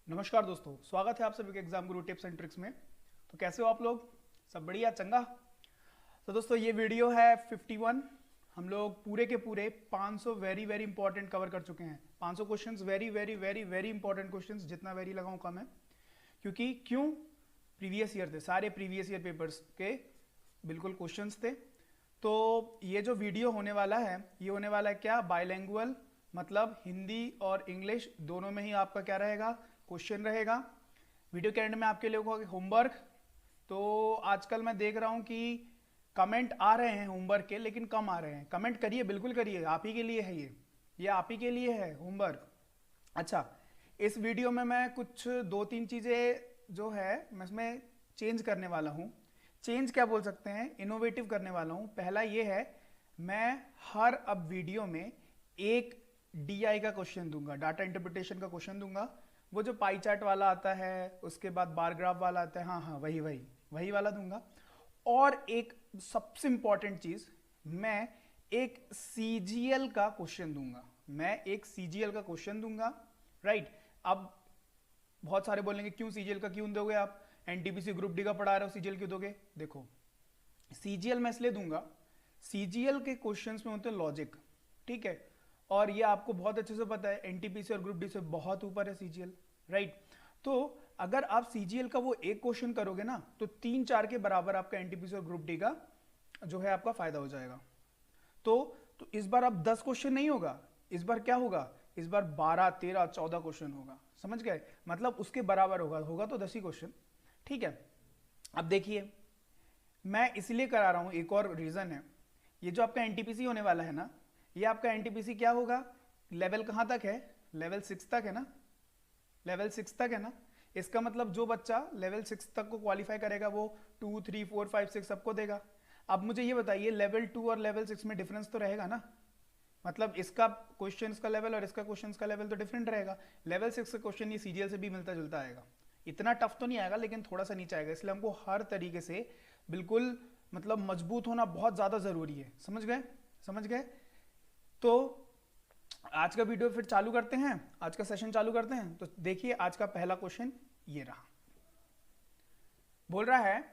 नमस्कार दोस्तों, स्वागत है आप सभी के exam Guru tips and tricks में। तो कैसे हो आप लोग? सब बढ़िया, चंगा। तो दोस्तों ये वीडियो है 51। हम लोग पूरे के पूरे 500 वेरी वेरी इंपॉर्टेंट कवर कर चुके हैं। 500 questions, very very very very important questions. जितना वेरी लगाऊं कम है, क्योंकि प्रीवियस ईयर थे, सारे प्रीवियस ईयर पेपर्स के बिल्कुल क्वेश्चंस थे। तो ये जो वीडियो होने वाला है, ये होने वाला है क्या, बाइलैंगुअल, मतलब हिंदी और इंग्लिश दोनों में ही आपका क्या रहेगा, क्वेश्चन रहेगा। वीडियो के एंड में आपके लिए होगा होमवर्क। तो आजकल मैं देख रहा हूं कि कमेंट आ रहे हैं होमवर्क के, लेकिन कम आ रहे हैं। कमेंट करिए, बिल्कुल करिए, आप ही के लिए है ये आप ही के लिए है होमवर्क। अच्छा, इस वीडियो में मैं कुछ दो तीन चीज़ें जो है मैं इसमें चेंज करने वाला हूँ। चेंज क्या बोल सकते हैं, इनोवेटिव करने वाला हूँ। पहला ये है, मैं हर अब वीडियो में एक डीआई का क्वेश्चन दूंगा, डाटा इंटरप्रिटेशन का क्वेश्चन दूंगा। वो जो पाई चार्ट वाला आता है, उसके बाद बार ग्राफ वाला आता है, हाँ हाँ वही वाला दूंगा। और एक सबसे इंपॉर्टेंट चीज, मैं एक सीजीएल का क्वेश्चन दूंगा। राइट। अब बहुत सारे बोलेंगे क्यों सीजीएल का क्यों दोगे आप, एनटीपीसी ग्रुप डी का पढ़ा रहे हो, सीजीएल क्यों दोगे? देखो, सीजीएल मैं इसलिए दूंगा, सीजीएल के क्वेश्चंस में होते हैं लॉजिक, ठीक है। और ये आपको बहुत अच्छे से पता है, एनटीपीसी और ग्रुप डी से बहुत ऊपर है सीजीएल, राइट। तो अगर आप सीजीएल का वो एक क्वेश्चन करोगे ना, तो 3-4 के बराबर आपका एनटीपीसी और ग्रुप डी का जो है आपका फायदा हो जाएगा। तो इस बार अब 10 क्वेश्चन नहीं होगा, इस बार क्या होगा, इस बार 12, 13, 14 क्वेश्चन होगा। समझ गए? मतलब उसके बराबर होगा तो 10 ही क्वेश्चन, ठीक है। अब देखिए, मैं इसलिए करा रहा हूं, एक और रीजन है। ये जो आपका एनटीपीसी होने वाला है ना, ये आपका एनटीपीसी क्या होगा, लेवल कहां तक है, लेवल 6 तक है ना, लेवल 6 तक है ना। इसका मतलब जो बच्चा लेवल 6 तक को क्वालिफाई करेगा वो 2, 3, 4, 5, 6 सबको देगा। अब मुझे ये बताइए, लेवल 2 और लेवल 6 में डिफरेंस तो रहेगा ना, मतलब इसका क्वेश्चन का लेवल और इसका क्वेश्चन का लेवल तो डिफरेंट रहेगा। लेवल 6 का क्वेश्चन ये सीजीएल से भी मिलता जुलता आएगा, इतना टफ तो नहीं आएगा, लेकिन थोड़ा सा नीचे आएगा। इसलिए हमको हर तरीके से बिल्कुल मतलब मजबूत होना बहुत ज्यादा जरूरी है। समझ गए? तो आज का वीडियो फिर चालू करते हैं, आज का सेशन चालू करते हैं। तो देखिए, आज का पहला क्वेश्चन ये रहा। बोल रहा है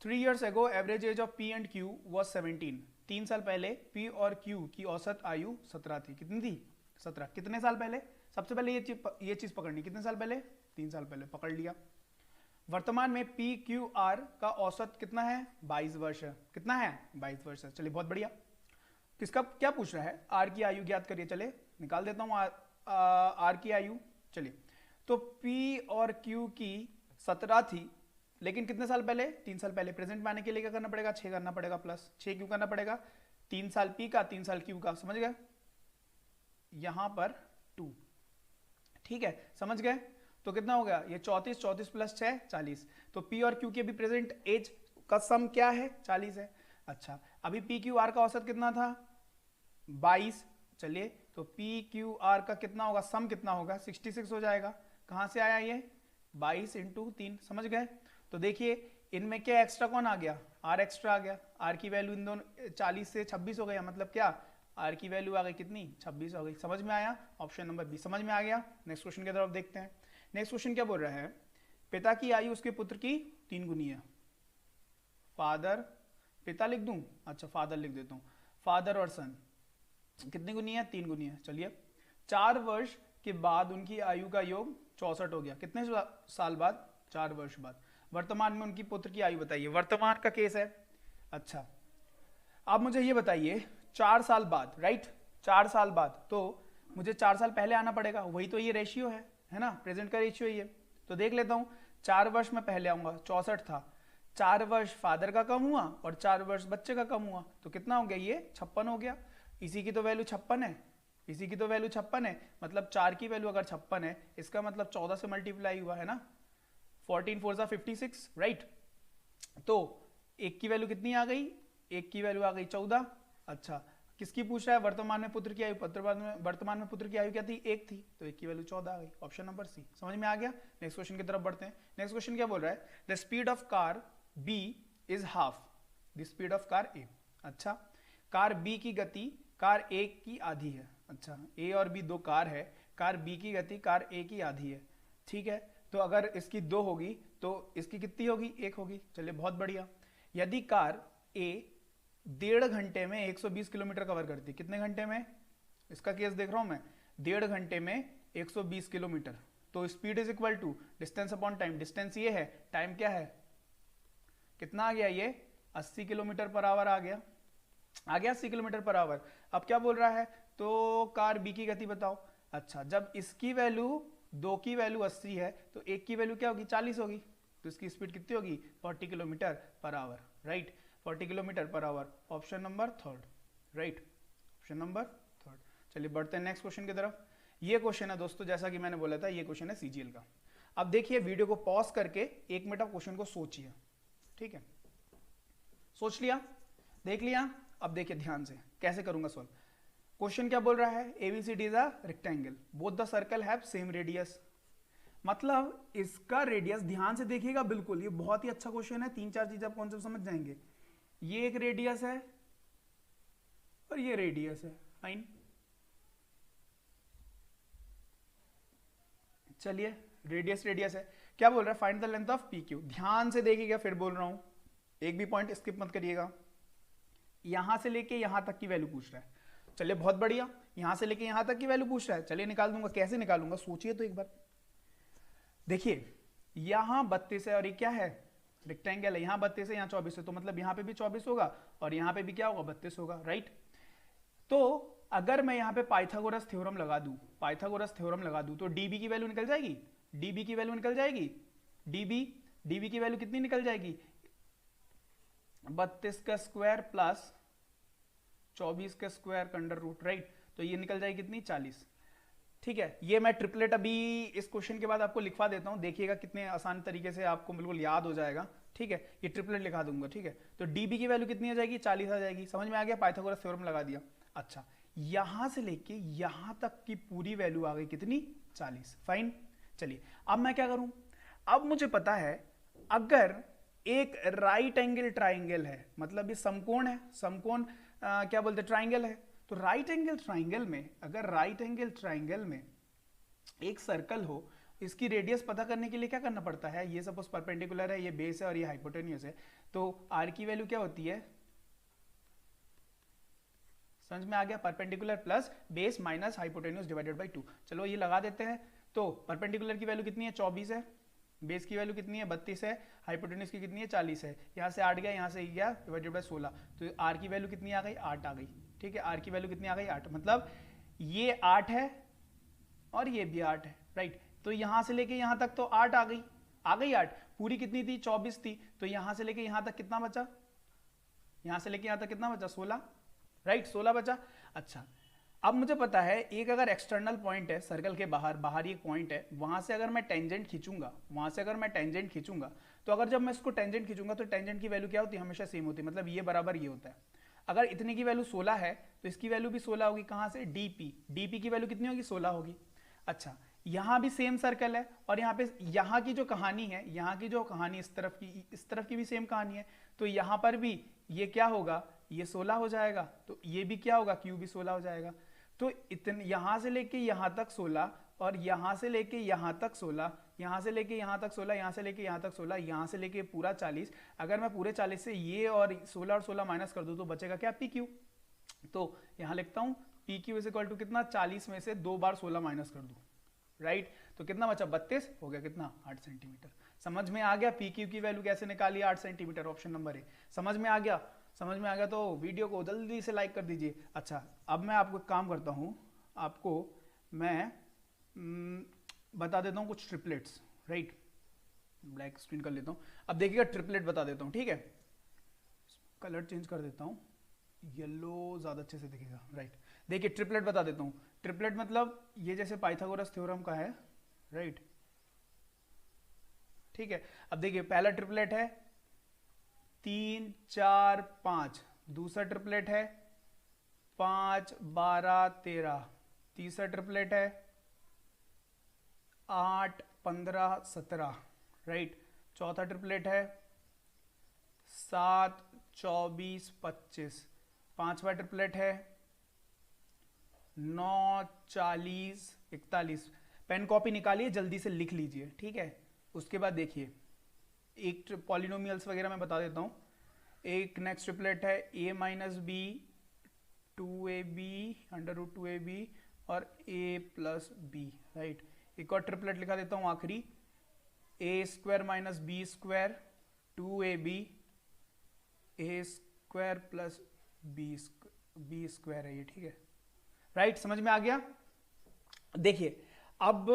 3 years ago average age of P and Q was 17। 3 साल पहले पी और क्यू की औसत आयु 17 थी। कितनी थी? 17। कितने साल पहले? सबसे पहले ये चीज पकड़नी, कितने साल पहले? 3 साल पहले, पकड़ लिया। वर्तमान में पी क्यू आर का औसत कितना है? 22 वर्ष है। कितना है? 22 वर्ष है। चलिए, बहुत बढ़िया। किसका क्या पूछ रहा है? आर की आयु ज्ञात करिए। चले, निकाल देता हूं आर की आयु। चलिए, तो पी और क्यू की 17 थी, लेकिन कितने साल पहले? 3 साल पहले। प्रेजेंट में आने के लिए क्या करना पड़ेगा? 6 करना पड़ेगा, प्लस 6 क्यों करना पड़ेगा? 3 साल पी का, 3 साल क्यू का। समझ गए? यहां पर 2, ठीक है, समझ गए? तो कितना हो गया ये? 34, 34 प्लस 6, 40। तो पी और क्यू की अभी प्रेजेंट एज का सम क्या है? 40 है। अच्छा, अभी पी क्यू आर का औसत कितना था? 22। चलिए, तो पी क्यू आर का कितना होगा, सम कितना होगा? 66 हो जाएगा। कहां से आया ये? 22 इंटू 3। समझ गए? तो देखिए, इनमें क्या एक्स्ट्रा कौन आ गया? आर एक्स्ट्रा आ गया। आर की वैल्यू इन दोनों 40 से 26 हो गया, मतलब क्या, आर की वैल्यू आ गई कितनी? 26 हो गई। समझ में आया? ऑप्शन नंबर बी समझ में आ गया। नेक्स्ट क्वेश्चन की तरफ देखते हैं। नेक्स्ट क्वेश्चन क्या बोल रहा है? पिता की आयु उसके पुत्र की 3 गुनी है। फादर, पिता लिख दूं? अच्छा, फादर लिख देता हूं। फादर और सन कितनी गुनी है? 3 गुनी है। चलिए, 4 वर्ष के बाद उनकी आयु का योग 64 हो गया। कितने साल बाद? 4 वर्ष बाद। वर्तमान में उनकी पुत्र की आयु बताइए। वर्तमान का केस है। अच्छा, अब मुझे ये बताइए, 4 साल बाद, राइट, 4 साल बाद, तो मुझे 4 साल पहले आना पड़ेगा। वही तो ये रेशियो है ना, प्रेजेंट का रेशियो ये। तो देख लेता हूं, 4 वर्ष में पहले आऊंगा, 64 था। 4 वर्ष फादर का कम हुआ और 4 वर्ष बच्चे का कम हुआ, तो कितना हो गया ये? 56 हो गया। इसी की तो वैल्यू 56 है, इसी की तो वैल्यू 56 है। मतलब 4 की वैल्यू अगर 56 है, इसका मतलब 14 से मल्टीप्लाई हुआ है ना, 14 4 जा 56, राइट। तो 1 की वैल्यू कितनी आ गई? 1 की वैल्यू आ गई 14। अच्छा, किसकी पूछ रहा है? वर्तमान में पुत्र की आयु। वर्तमान में पुत्र की आयु क्या थी? 1 थी, तो 1 की वैल्यू 14 आ गई। ऑप्शन नंबर सी समझ में आ गया। नेक्स्ट क्वेश्चन की तरफ बढ़ते हैं। नेक्स्ट क्वेश्चन क्या बोल रहा है? The speed of car B is half the speed of car A. अच्छा, कार बी की गति कार ए की आधी है। अच्छा, ए और बी दो कार है, कार बी की गति कार ए की आधी है। ठीक है, तो अगर इसकी 2 होगी तो इसकी कितनी होगी, 1 होगी। चलिए बहुत बढ़िया। यदि कार ए 1.5 घंटे में 120 किलोमीटर कवर करती, कितने घंटे में, इसका केस देख रहा हूं मैं, 1.5 घंटे में 120 किलोमीटर, तो speed is equal to distance upon time. Distance ये है, टाइम क्या है, कितना आ गया, ये 80 किलोमीटर पर आवर आ गया, 80 किलोमीटर पर आवर। अब क्या बोल रहा है, तो कार बी की गति बताओ। अच्छा, जब इसकी वैल्यू 2 की वैल्यू 80 है तो 1 की वैल्यू क्या होगी, 40 होगी, तो इसकी स्पीड कितनी होगी, 40 kilometre per hour, right, 40 kilometre per hour. Option number 3, right, option number 3। चलिए बढ़ते हैं नेक्स्ट क्वेश्चन की तरफ। ये क्वेश्चन है दोस्तों, जैसा कि मैंने बोला था, ये क्वेश्चन है सीजीएल का। अब देखिए, वीडियो को पॉज करके 1 मिनट आप क्वेश्चन को सोचिए, ठीक है, सोच लिया, देख लिया। अब देखिए ध्यान से कैसे करूंगा सॉल्व। क्वेश्चन क्या बोल रहा है, ABCD is a rectangle, both the circle have same radius. मतलब इसका रेडियस, ध्यान से देखिएगा बिल्कुल, ये बहुत ही अच्छा क्वेश्चन है, 3-4 चीज आप कॉन्सेप्ट समझ जाएंगे। ये एक रेडियस है और ये रेडियस है, फाइन। चलिए रेडियस रेडियस है, क्या बोल रहा है, find the length of P Q. ध्यान से देखिएगा, फिर बोल रहा हूं, एक भी पॉइंट स्किप मत करिएगा। यहां से लेके यहां तक की वैल्यू पूछ रहा है, चलिए बहुत बढ़िया, यहां से लेके यहां तक की वैल्यू पूछ रहा है, चलिए निकाल दूंगा। कैसे निकालूंगा, सोचिए तो एक बार। देखिए यहां 32 है और ये क्या है, रेक्टेंगल है, यहां 32 है, यहां 24 है, तो मतलब यहां पे भी 24 होगा और यहां पे भी क्या होगा, 32 होगा, राइट। तो अगर मैं यहां पे पाइथागोरस थ्योरम लगा दूं, पाइथागोरस थ्योरम लगा दूं, तो डीबी की वैल्यू निकल जाएगी, डीबी की वैल्यू निकल जाएगी, डीबी की वैल्यू कितनी निकल जाएगी, 32 का स्क्वायर प्लस 24 का स्क्वायर का अंडर रूट, राइट। तो ये निकल जाएगी कितनी, 40, ठीक है। ये मैं ट्रिपलेट अभी इस क्वेश्चन के बाद आपको लिखवा देता हूं, देखिएगा कितने आसान तरीके से आपको बिल्कुल याद हो जाएगा, ठीक है। ये ट्रिपलेट लिखा दूंगा, ठीक है। तो डीबी की वैल्यू कितनी आ जाएगी, 40 आ जाएगी, समझ में आ गया, पाइथागोरस थ्योरम लगा दिया। अच्छा, यहां से लेके यहां तक की पूरी वैल्यू आ गई कितनी, 40, फाइन। चलिए अब मैं क्या करूं, अब मुझे पता है अगर एक राइट एंगल ट्राइंगल है, मतलब ये समकोण है, समकोण क्या बोलते हैं, ट्राइंगल है, तो राइट एंगल ट्राइंगल में, अगर राइट एंगल ट्राइंगल में एक सर्कल हो, इसकी रेडियस पता करने के लिए क्या करना पड़ता है, ये सपोज परपेंडिकुलर है, ये बेस है और ये हाइपोटेन्यूस है, तो आर की वैल्यू क्या होती है, समझ में आ गया, perpendicular plus base minus hypotenuse divided by 2। चलो ये लगा देते हैं। तो परपेंडिकुलर की वैल्यू कितनी है, 24 है, बेस की वैल्यू कितनी है, 32 है, हाइपोटेन्यूस की कितनी है, 40 है, यहाँ से 8 गया, यहाँ से गया, डिवाइडेड बाय 16, तो आर की वैल्यू कितनी आ गई, 8 आ गई, ठीक है। आर की वैल्यू कितनी आ गई, 8, मतलब ये 8 है और ये भी 8 है, राइट। तो यहाँ से लेके यहाँ तक तो 8 आ गई, 8, पूरी कितनी थी, 24 थी, तो यहाँ से लेके यहाँ तक कितना बचा, यहाँ से लेके यहाँ तक कितना बचा, 16, राइट, 16 बचा। अच्छा, अब मुझे पता है एक अगर एक्सटर्नल पॉइंट है सर्कल के बाहर, बाहर एक पॉइंट है, वहां से अगर मैं टेंजेंट खींचूंगा, वहां से अगर मैं टेंजेंट खींचूंगा, तो अगर जब मैं इसको टेंजेंट खींचूंगा तो टेंजेंट की वैल्यू क्या होती है, हमेशा सेम होती है, मतलब ये बराबर ये होता है। अगर इतने की वैल्यू 16 है तो इसकी वैल्यू भी 16 होगी, कहां से, डीपी, डीपी की वैल्यू कितनी होगी, 16 होगी। अच्छा, यहां भी सेम सर्कल है और यहाँ पे यहाँ की जो कहानी है, यहाँ की जो कहानी इस तरफ की भी सेम कहानी है, तो यहाँ पर भी ये क्या होगा, ये 16 हो जाएगा, तो ये भी क्या होगा, क्यू भी 16 हो जाएगा। तो इतने यहां से लेके यहां तक 16 और यहां से लेके यहां तक 16, यहां से लेके यहां तक 16, यहां से लेके यहां तक 16, यहां से लेके पूरा 40। अगर मैं पूरे 40 से ये और 16 माइनस कर दूं तो बचेगा क्या, पी क्यू। तो यहां लिखता हूं P Q is equal to कितना, 40 में से 2 बार 16 माइनस कर दूं, राइट। तो कितना बचा, 32 हो गया, कितना, 8 सेंटीमीटर। समझ में आ गया पी क्यू की वैल्यू कैसे निकाली, 8 सेंटीमीटर, ऑप्शन नंबर ए। समझ में आ गया, समझ में आ गया तो वीडियो को जल्दी से लाइक कर दीजिए। अच्छा, अब मैं आपको काम करता हूं, आपको मैं बता देता हूं कुछ ट्रिपलेट्स, राइट। ब्लैक स्क्रीन कर लेता हूं, अब देखिएगा ट्रिपलेट बता देता हूं, ठीक है। कलर चेंज कर देता हूं, येलो ज्यादा अच्छे से दिखेगा, राइट। देखिए ट्रिपलेट बता देता हूं, ट्रिपलेट मतलब ये जैसे पाइथागोरस थ्योरम का है, राइट, ठीक है। अब देखिए पहला ट्रिपलेट है 3, 4, 5, दूसरा ट्रिपलेट है 5, 12, 13, तीसरा ट्रिपलेट है 8, 15, 17, राइट। चौथा ट्रिपलेट है 7, 24, 25, पांचवा ट्रिपलेट है 9, 40, 41। पेन कॉपी निकालिए, जल्दी से लिख लीजिए, ठीक है। उसके बाद देखिए एक पॉलिनोमियल्स वगैरह मैं बता देता हूँ। एक नेक्स्ट ट्रिपलेट है a minus B 2ab under root 2ab और a प्लस बी, राइट। एक और ट्रिपलेट लिखा देता हूँ आखिरी, a square minus B square 2ab a square plus B square है ये, ठीक है, राइट। समझ में आ गया। देखिए अब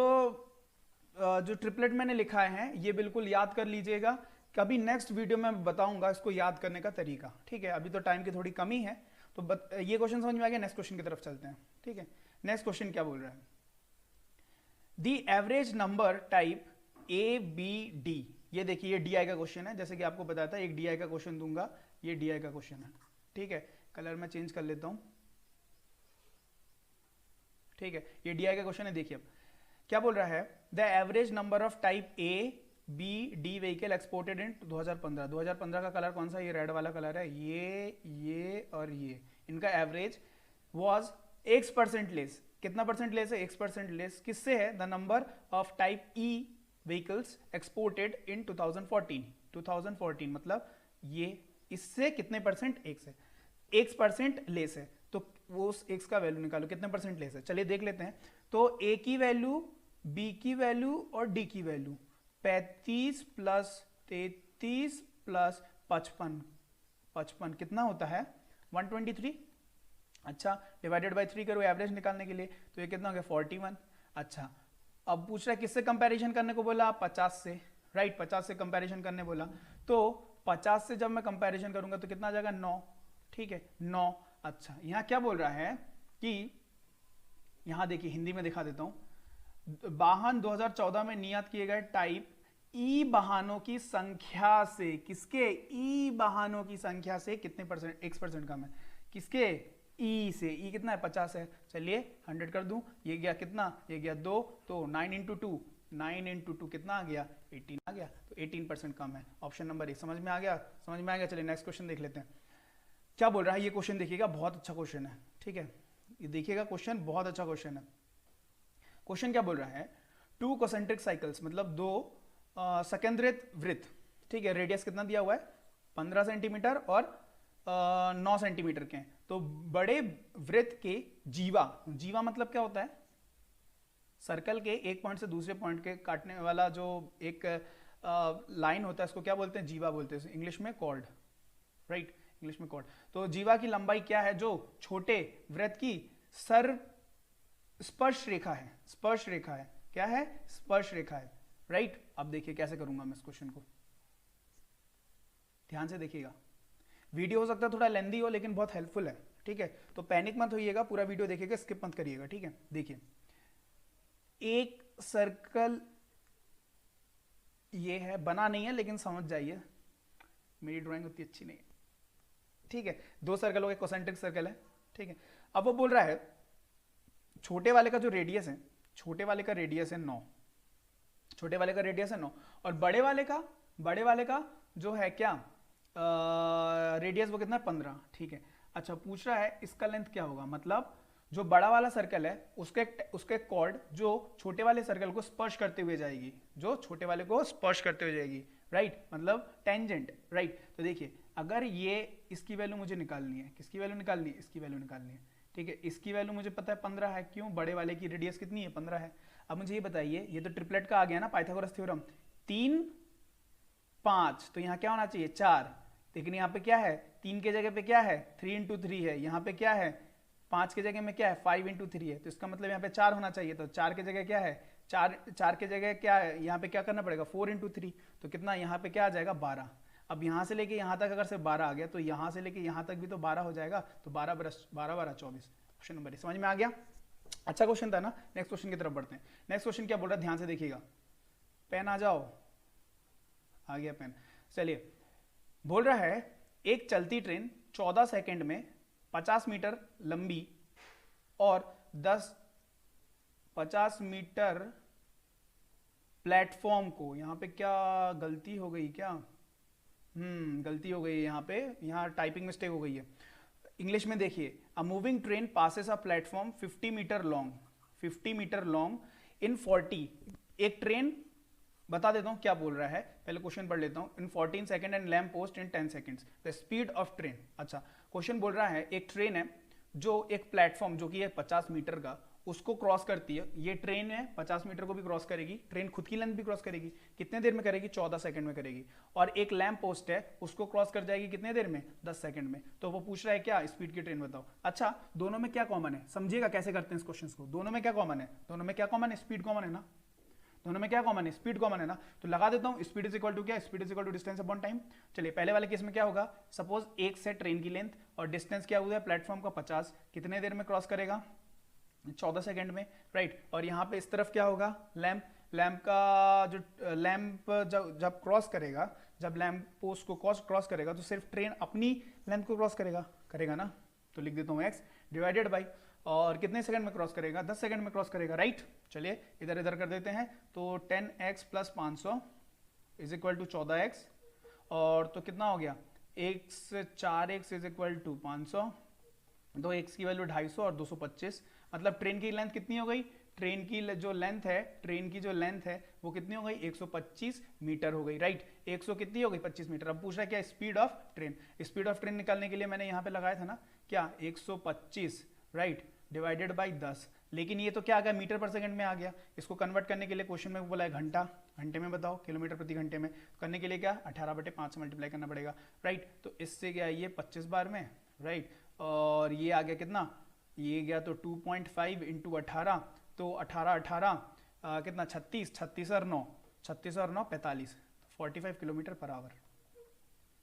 जो ट्रिपलेट मैंने लिखा है ये बिल्कुल याद कर लीजिएगा, कभी नेक्स्ट वीडियो में बताऊंगा इसको याद करने का तरीका, ठीक है। अभी तो टाइम की थोड़ी कमी है, तो ये क्वेश्चन समझ में आ गया। नेक्स्ट क्वेश्चन की तरफ चलते हैं, ठीक है। नेक्स्ट क्वेश्चन क्या बोल रहा है, the average number type A B D. ये देखिए ये DI का क्वेश्चन है, जैसे कि आपको बताया था एक DI का क्वेश्चन दूंगा, ये DI का क्वेश्चन है, ठीक है। कलर में चेंज कर लेता हूं, ठीक है। ये DI का क्वेश्चन है। देखिए अब क्या बोल रहा है, the average number of type A B D vehicle exported in 2015। 2015 का कलर कौन सा, ये रेड वाला कलर है, ये और ये, इनका एवरेज वाज x% लेस। कितना परसेंट लेस है, x% लेस। किससे है, the number of type E vehicles exported in 2014 मतलब ये इससे कितने परसेंट, x% लेस है, तो वो उस x का वैल्यू निकालो कितने परसेंट लेस है। चलिए देख लेते हैं। तो a की वैल्यू, b की वैल्यू और d की वैल्यू 35 प्लस 33 प्लस 55 कितना होता है 123। अच्छा डिवाइडेड बाय 3 करो एवरेज निकालने के लिए, तो ये कितना हो गया 41। अच्छा अब पूछ रहा है किससे कंपैरिजन करने को बोला, 50 से, राइट। 50 से कंपैरिजन करने बोला, तो 50 से जब मैं कंपैरिजन करूंगा तो कितना आ जाएगा 9, ठीक है 9। अच्छा यहां क्या बोल रहा है कि यहां देखिए हिंदी में दिखा देता हूं, वाहन 2014 में नियत किए गए टाइप ई वाहनों की संख्या से, किसके, ई वाहनों की संख्या से कितने परसेंट, x% कम है, किसके, ई से। ई कितना है 50 है, चलिए 100 कर दूं, ये गया कितना, ये गया 2, तो 9 इंटू टू कितना आ गया 18 आ गया, तो 18% कम है। Option number A. समझ में आ गया, समझ में आ गया। चलिए नेक्स्ट क्वेश्चन देख लेते हैं क्या बोल रहा है। ये क्वेश्चन देखिएगा, बहुत अच्छा क्वेश्चन है, ठीक है। ये देखिएगा क्वेश्चन बहुत अच्छा क्वेश्चन है। क्वेश्चन क्या बोल रहा है, 2 कॉन्सेंट्रिक साइकिल्स मतलब 2 संकेंद्रित वृत्त, ठीक है। रेडियस कितना दिया हुआ है 15 सेंटीमीटर और 9 सेंटीमीटर के हैं। तो बड़े वृत्त के जीवा मतलब क्या होता है, सर्कल के एक पॉइंट से दूसरे पॉइंट के काटने वाला जो एक लाइन होता है, उसको क्या बोलते हैं, जीवा बोलते हैं, इंग्लिश में कॉर्ड, राइट, इंग्लिश में कॉर्ड। तो जीवा की लंबाई क्या है, जो छोटे वृत्त की स्पर्श रेखा है, स्पर्श रेखा है, क्या है, स्पर्श रेखा है, राइट। अब देखिए कैसे करूंगा मैं इस क्वेश्चन को, ध्यान से देखिएगा। वीडियो हो सकता है थोड़ा लेंदी हो लेकिन बहुत हेल्पफुल है, ठीक है। तो पैनिक मत होइएगा, पूरा वीडियो देखिएगा, स्किप मत करिएगा, ठीक है। देखिए एक सर्कल ये है, बना नहीं है लेकिन समझ जाइए, मेरी ड्राइंग उतनी अच्छी नहीं है, ठीक है। 2 सर्कलों के कॉन्सेंट्रिक सर्कल है, ठीक है। अब वो बोल रहा है छोटे वाले का जो रेडियस है, छोटे वाले का रेडियस है 9, छोटे वाले का रेडियस है 9, और बड़े वाले का जो है क्या रेडियस वो कितना है 15, ठीक है। अच्छा पूछ रहा है इसका लेंथ क्या होगा, मतलब जो बड़ा वाला सर्कल है उसके कॉर्ड जो छोटे वाले सर्कल को स्पर्श करते हुए जाएगी, जो छोटे वाले को स्पर्श करते हुए जाएगी, राइट, मतलब टेंजेंट, राइट। तो देखिए अगर ये इसकी वैल्यू मुझे निकालनी है, किसकी वैल्यू निकालनी है, इसकी वैल्यू निकालनी है, ठीक है। इसकी वैल्यू मुझे पता है 15 है, क्यों, बड़े वाले की रेडियस कितनी है 15 है। अब मुझे ये बताइए, ये तो ट्रिपलेट का आ गया ना पाइथागोरस थ्योरम, 3 5, तो यहाँ क्या होना चाहिए 4, लेकिन यहाँ पे क्या है 3 के जगह पे क्या है 3 इंटू 3 है, यहाँ पे क्या है 5 के जगह में क्या है 5 इंटू 3 है, तो इसका मतलब यहाँ पे 4 होना चाहिए। तो 4 के जगह क्या है 4 के जगह क्या है, यहाँ पे क्या करना पड़ेगा 4 इंटू 3, तो कितना यहाँ पे क्या आ जाएगा 12। अब यहाँ से लेके यहाँ तक अगर से 12 आ गया तो यहाँ से लेके यहाँ तक भी तो 12 हो जाएगा, तो 12 12 24। Option number A. समझ में आ गया, अच्छा क्वेश्चन था ना। नेक्स्ट क्वेश्चन की तरफ बढ़ते हैं। नेक्स्ट क्वेश्चन क्या बोल रहा है, ध्यान से देखिएगा, पेन आ जाओ, आ गया पेन। चलिए बोल रहा है एक चलती ट्रेन 14 सेकंड में 50 मीटर लंबी और 50 मीटर प्लेटफॉर्म को, यहाँ पे क्या गलती हो गई क्या, गलती हो गई यहाँ पे, यहाँ टाइपिंग मिस्टेक हो गई है। इंग्लिश में देखिए, a moving train passes a platform 50 metre long in 40 एक ट्रेन, बता देता हूं क्या बोल रहा है, पहले क्वेश्चन पढ़ लेता हूं। इन 14 second and lamp post in 10 seconds the speed of train. अच्छा, क्वेश्चन बोल रहा है एक ट्रेन है जो एक प्लेटफॉर्म जो कि है 50 मीटर का, उसको क्रॉस करती है। ये ट्रेन है 50 मीटर को भी क्रॉस करेगी, ट्रेन खुद की लेंथ भी क्रॉस करेगी। कितने देर में करेगी? 14 सेकंड में करेगी। और एक लैम्प पोस्ट है, उसको क्रॉस कर जाएगी कितने देर में? 10 सेकंड में। तो वो पूछ रहा है क्या स्पीड की ट्रेन बताओ। अच्छा, दोनों में क्या कॉमन है, समझिएगा कैसे करते हैं इस क्वेश्चन को। दोनों में क्या कॉमन है? दोनों में क्या कॉमन है? स्पीड कॉमन है ना। दोनों में क्या कॉमन है? स्पीड कॉमन है ना। तो लगा देता हूं स्पीड इज इक्वल टू क्या? Speed is equal to distance upon time. चलिए पहले वाले केस में क्या होगा, सपोज एक से ट्रेन की लेंथ और डिस्टेंस क्या हुआ है प्लेटफॉर्म का 50, कितने देर में क्रॉस करेगा? 14 सेकंड में, राइट। और यहाँ पे इस तरफ क्या होगा? लैम्प का जो लैम्प जब क्रॉस करेगा, जब लैम्प पोस्ट को क्रॉस करेगा तो सिर्फ ट्रेन अपनी लेंथ को क्रॉस करेगा ना। तो लिख देता हूँ x डिवाइडेड बाई, और कितने सेकंड में क्रॉस करेगा? 10 सेकंड में क्रॉस करेगा, राइट। चलिए इधर इधर कर देते हैं। तो 10x plus 500 is equal to 14x, और तो कितना हो गया? 4x इज इक्वल टू 500, तो x की वैल्यू 250 और 225, मतलब ट्रेन की लेंथ कितनी हो गई? ट्रेन की जो लेंथ है वो कितनी हो गई? 125 मीटर हो गई, राइट। 100 कितनी हो गई? 25 मीटर। अब पूछ रहा है क्या? Speed of train. Speed of train निकालने के लिए मैंने यहाँ पे लगाया था ना क्या? 125, राइट, डिवाइडेड बाई 10। लेकिन ये तो क्या आ गया? मीटर पर सेकंड में आ गया। इसको कन्वर्ट करने के लिए क्वेश्चन में बोला है घंटा, घंटे में बताओ, किलोमीटर प्रति घंटे में करने के लिए क्या? 18/5 से मल्टीप्लाई करना पड़ेगा, राइट। तो इससे क्या, ये 25 बार में, राइट, और ये आ गया कितना? ये गया तो 2.5 इंटू 18, तो 18 कितना? 36 और 9 45, 45 किलोमीटर पर आवर।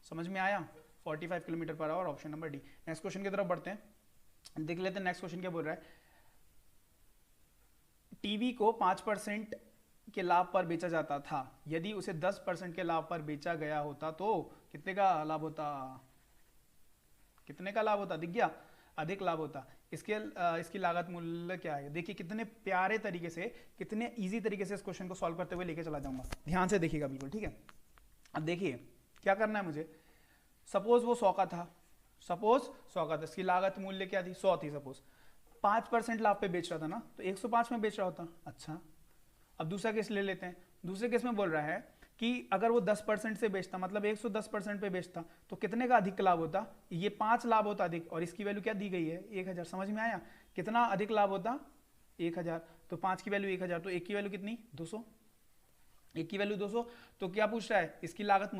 समझ में आया? 45 kilometre per hour, option number D. Next question की तरफ बढ़ते हैं, देख लेते हैं नेक्स्ट क्वेश्चन क्या बोल रहा है। टीवी को 5% के लाभ पर बेचा जाता था, यदि उसे 10% के लाभ पर बेचा गया होता तो कितने का लाभ होता? कितने का लाभ होता? दिख गया? अधिक लाभ होता। इसकी लागत मूल्य क्या है? देखिए कितने प्यारे तरीके से, कितने इजी तरीके से इस क्वेश्चन को सॉल्व करते हुए लेके चला जाऊंगा। ध्यान से देखिएगा बिल्कुल, ठीक है। अब देखिए क्या करना है मुझे। सपोज वो 100 का था, इसकी लागत मूल्य क्या थी? 100 थी। सपोज 5% लाभ पे बेच रहा था ना, तो 105 में बेच रहा होता। अच्छा, अब दूसरा केस ले लेते हैं। दूसरे केस में बोल रहा है कि अगर वो 10% से बेचता, मतलब 110% पे बेचता, तो कितने का अधिक लाभ होता? ये 5 लाभ होता अधिक, और इसकी वैल्यू क्या दी गई है? 1000। समझ में आया? कितना अधिक लाभ होता? 1000। तो 5 की वैल्यू 1000, तो 1 की वैल्यू कितनी? 200। 1 की वैल्यू 200। तो क्या पूछ रहा है? इसकी लागत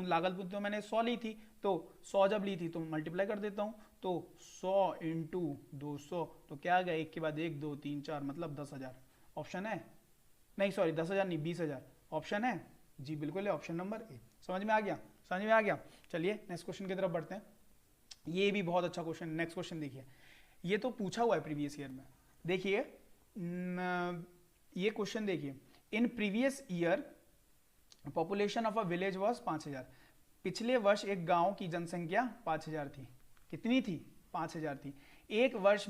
तो मैंने 100 ली थी, तो 100 जब ली थी तो मल्टीप्लाई कर देता हूँ, तो 100 इंटू 200, तो क्या आ गया? 1 के बाद 1 2 3 4, मतलब 10,000। ऑप्शन है? नहीं सॉरी, 10,000 नहीं, 20,000। ऑप्शन है जी, बिल्कुल है, ऑप्शन नंबर ए। समझ में आ गया? समझ में आ गया। चलिए नेक्स्ट क्वेश्चन की तरफ बढ़ते हैं। ये भी बहुत अच्छा क्वेश्चन। नेक्स्ट क्वेश्चन देखिए, ये तो पूछा हुआ है प्रीवियस ईयर में। देखिए ये क्वेश्चन देखिए, in previous year population of a village was 5000। पिछले वर्ष एक गांव की जनसंख्या 5000 थी। कितनी थी? 5000 थी। एक वर्ष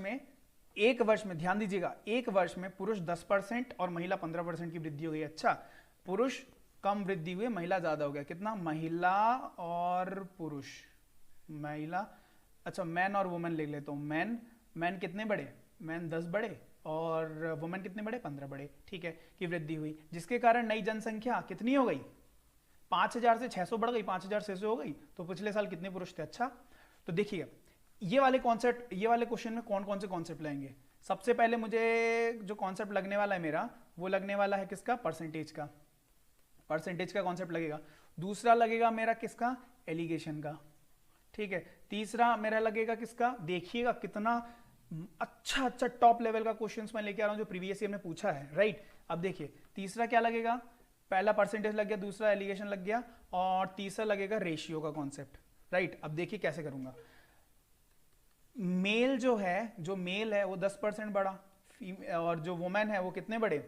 में ध्यान दीजिएगा, एक वर्ष में पुरुष 10% और महिला 15% की वृद्धि हो गई। अच्छा, पुरुष कम वृद्धि हुए, महिला ज्यादा हो गया। कितना? महिला और पुरुष, महिला, अच्छा मैन और वुमेन लिख लेता हूं। मैन कितने बढ़े? मैन 10 बढ़े, और वुमेन कितने बढ़े? 15 बढ़े, ठीक है, की वृद्धि हुई, जिसके कारण नई जनसंख्या कितनी हो गई? 5000 से 600 बढ़ गई, 5600 हो गई। तो पिछले साल कितने पुरुष थे? अच्छा, तो देखिए ये वाले क्वेश्चन में कौन कौन से कॉन्सेप्ट लाएंगे। सबसे पहले मुझे जो कॉन्सेप्ट लगने वाला है मेरा, वो लगने वाला है किसका? परसेंटेज का कॉन्सेप्ट लगेगा। दूसरा लगेगा मेरा किसका? एलिगेशन का, ठीक है। तीसरा मेरा लगेगा किसका? देखिएगा कितना अच्छा टॉप लेवल का क्वेश्चंस मैं लेके आ रहा हूं जो प्रीवियस ईयर में पूछा है, राइट। अब देखिए तीसरा क्या लगेगा? पहला परसेंटेज लग गया, दूसरा एलिगेशन लग गया, और तीसरा लगेगा रेशियो का कॉन्सेप्ट, राइट। अब देखिए कैसे करूंगा। मेल जो मेल है वो 10% बढ़ा, और जो वुमेन है वो कितने बढ़े?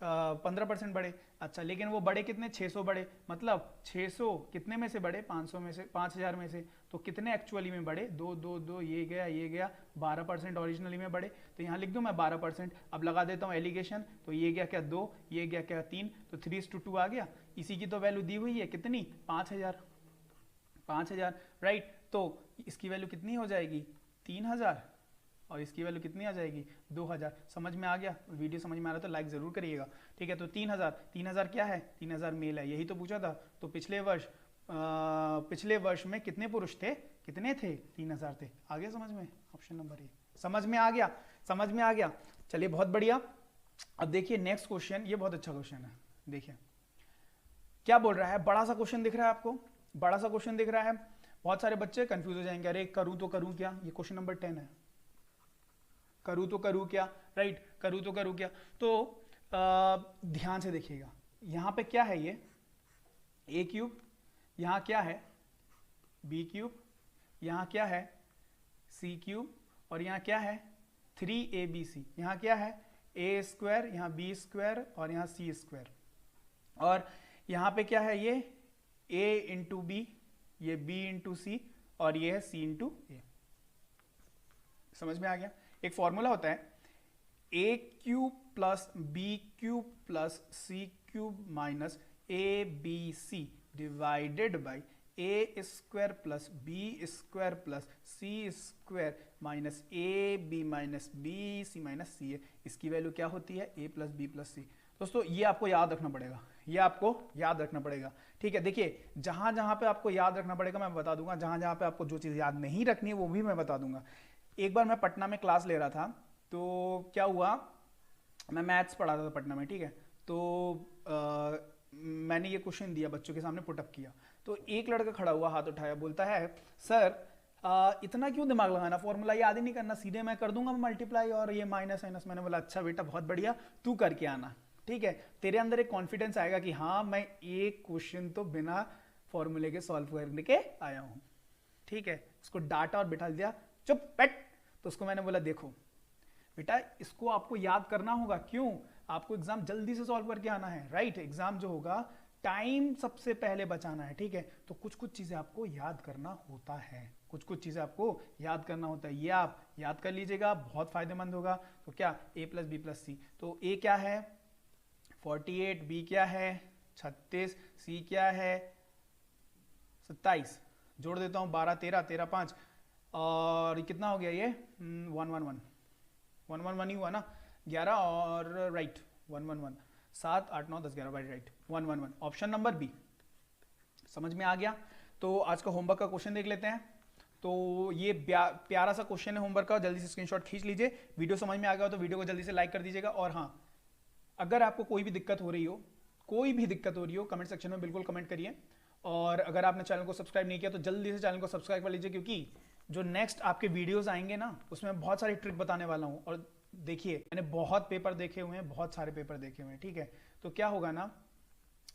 15% बढ़े। अच्छा, लेकिन वो बड़े कितने? 600 बढ़े, मतलब 600 कितने में से बढ़े? 500 में से, 5000 में से। तो कितने एक्चुअली में बढ़े? 2 2 2, ये गया 12% ओरिजिनली में बढ़े। तो यहाँ लिख दूं मैं 12%। अब लगा देता हूँ एलिगेशन, तो ये गया क्या? 2, ये गया क्या? 3, तो 3:2 आ गया। इसी की तो वैल्यू दी हुई है कितनी? 5000, राइट। तो इसकी वैल्यू कितनी हो जाएगी? 3000, और इसकी वैल्यू कितनी आ जाएगी 2000। समझ में आ गया? वीडियो समझ में आ रहा तो लाइक ज़रूर करिएगा। ठीक है, तो 3000 क्या है? 3000 मेल है, यही तो पूछा था। तो पिछले वर्ष में कितने पुरुष थे? कितने थे? 3000 थे। आ गया समझ में? Option number A. समझ में आ गया? समझ में आ गया? चलिए बहुत बढ़िया। अब देखिए नेक्स्ट क्वेश्चन, ये बहुत अच्छा क्वेश्चन है। देखिए क्या बोल रहा है, बड़ा सा क्वेश्चन दिख रहा है आपको, बड़ा सा क्वेश्चन दिख रहा है। बहुत सारे बच्चे कंफ्यूज हो जाएंगे, अरे करूं तो करूं क्या। ये क्वेश्चन नंबर 10 है, करूं तो करूं क्या, राइट, करूं तो करूं क्या। तो ध्यान से देखिएगा, यहां पे क्या है, ये ए क्यूब, यहां क्या है बी क्यूब, यहां क्या है सी क्यूब, और यहां क्या है 3abc, यहां क्या है ए स्क्वायर, यहां बी स्क्वायर, और यहां सी स्क्वायर, और यहां पे क्या है, ये a इंटू बी, ये b इंटू सी, और ये है c इंटू ए। समझ में आ गया? एक फॉर्मूला होता है a cube plus B cube plus C cube minus A B C divided by A square plus B square plus C square minus A B minus B C minus C A. इसकी value क्या होती है? a plus B plus C. दोस्तों ये आपको याद रखना पड़ेगा, ये आपको याद रखना पड़ेगा। ठीक है, देखिए जहां जहां पे आपको याद रखना पड़ेगा मैं बता दूंगा, जहां जहां पे आपको जो चीज़ याद नहीं रखनी है वो भी मैं बता दूंगा। एक बार मैं पटना में क्लास ले रहा था, तो क्या हुआ, मैं मैथ्स पढ़ा था पटना में, ठीक है, तो मैंने ये क्वेश्चन दिया, बच्चों के सामने पुटअप किया, तो एक लड़का खड़ा हुआ, हाथ उठाया, बोलता है सर इतना क्यों दिमाग लगाना, फॉर्मूला याद ही नहीं करना, सीधे मैं कर दूंगा मल्टीप्लाई और ये माइनस माइनस। मैंने बोला अच्छा बेटा बहुत बढ़िया, तू करके आना, ठीक है, तेरे अंदर एक कॉन्फिडेंस आएगा कि हाँ मैं एक क्वेश्चन तो बिना फॉर्मूले के सॉल्व करने के आया हूँ। ठीक है, उसको डांटा और बिठा दिया, चुप बैठ। तो उसको मैंने बोला देखो बेटा इसको आपको याद करना होगा, क्यों, आपको एग्जाम जल्दी से सॉल्व करके आना है, राइट, एग्जाम जो होगा टाइम सबसे पहले बचाना है। ठीक है, तो कुछ कुछ चीजें आपको याद करना होता है, कुछ कुछ चीजें आपको याद करना होता है, ये आप याद कर लीजिएगा, बहुत फायदेमंद होगा। तो क्या a प्लस बी प्लस सी, तो a क्या है 48, b क्या है 36, c क्या है 27, जोड़ देता हूं 12 13 13 5, और कितना हो गया ये 111 ही हुआ ना, 11 और right 111, 7 8 9 10 11 by right 111, option number B. समझ में आ गया? तो आज का होमवर्क का क्वेश्चन देख लेते हैं। तो ये प्यारा सा क्वेश्चन है होमवर्क का, जल्दी से स्क्रीनशॉट खींच लीजिए। वीडियो समझ में आ गया तो वीडियो को जल्दी से लाइक कर दीजिएगा। और हाँ, अगर आपको कोई भी दिक्कत हो रही हो, कोई भी दिक्कत हो रही हो, कमेंट सेक्शन में बिल्कुल कमेंट करिए। और अगर आपने चैनल को सब्सक्राइब नहीं किया तो जल्दी से चैनल को सब्सक्राइब कर लीजिए, क्योंकि जो नेक्स्ट आपके वीडियोस आएंगे ना उसमें बहुत सारी ट्रिक बताने वाला हूँ। और देखिए मैंने बहुत पेपर देखे हुए हैं, बहुत सारे पेपर देखे हुए हैं, ठीक है, तो क्या होगा ना,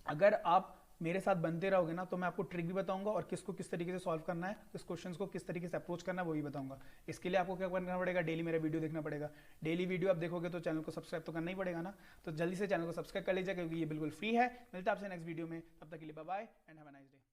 अगर आप मेरे साथ बनते रहोगे ना तो मैं आपको ट्रिक भी बताऊंगा और किसको किस तरीके से सॉल्व करना है, इस क्वेश्चंस को किस तरीके से अप्रोच करना है वो भी बताऊंगा। इसके लिए आपको क्या करना पड़ेगा, डेली मेरा वीडियो देखना पड़ेगा। डेली वीडियो आप देखोगे तो चैनल को सब्सक्राइब तो करना ही पड़ेगा ना, तो जल्दी से चैनल को सब्सक्राइब कर लीजिए क्योंकि ये बिल्कुल फ्री है। मिलता है आपसे नेक्स्ट वीडियो में, तब तक के लिए bye bye and have a nice day.